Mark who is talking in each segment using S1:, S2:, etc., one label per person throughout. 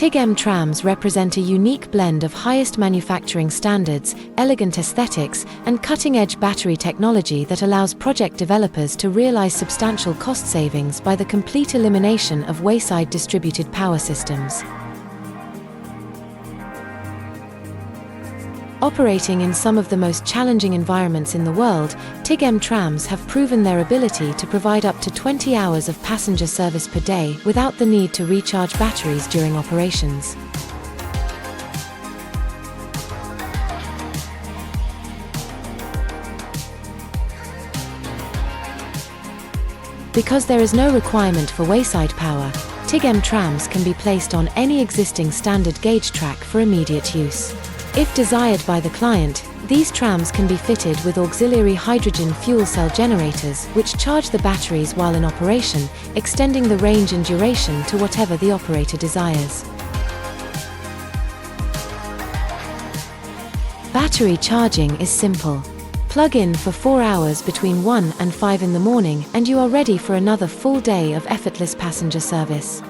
S1: TIGm trams represent a unique blend of highest manufacturing standards, elegant aesthetics, and cutting-edge battery technology that allows project developers to realize substantial cost savings by the complete elimination of wayside distributed power systems. Operating in some of the most challenging environments in the world, TIGm trams have proven their ability to provide up to 20 hours of passenger service per day without the need to recharge batteries during operations. Because there is no requirement for wayside power, TIGm trams can be placed on any existing standard gauge track for immediate use. If desired by the client, these trams can be fitted with auxiliary hydrogen fuel cell generators which charge the batteries while in operation, extending the range and duration to whatever the operator desires. Battery charging is simple. Plug in for 4 hours between 1 and 5 in the morning and you are ready for another full day of effortless passenger service.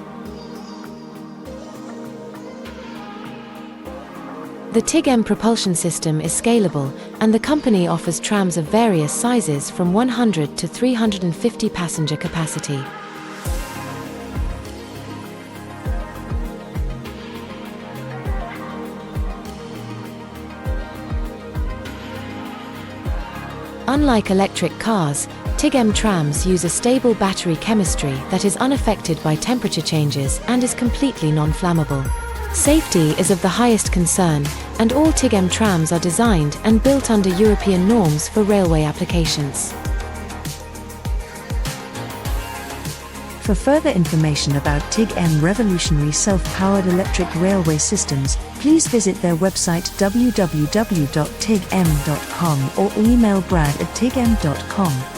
S1: The TIGm propulsion system is scalable, and the company offers trams of various sizes from 100 to 350 passenger capacity. Unlike electric cars, TIGm trams use a stable battery chemistry that is unaffected by temperature changes and is completely non-flammable. Safety is of the highest concern, and all TIGm trams are designed and built under European norms for railway applications.
S2: For further information about TIGm revolutionary self-powered electric railway systems, please visit their website www.tigm.com or email brad@tigm.com.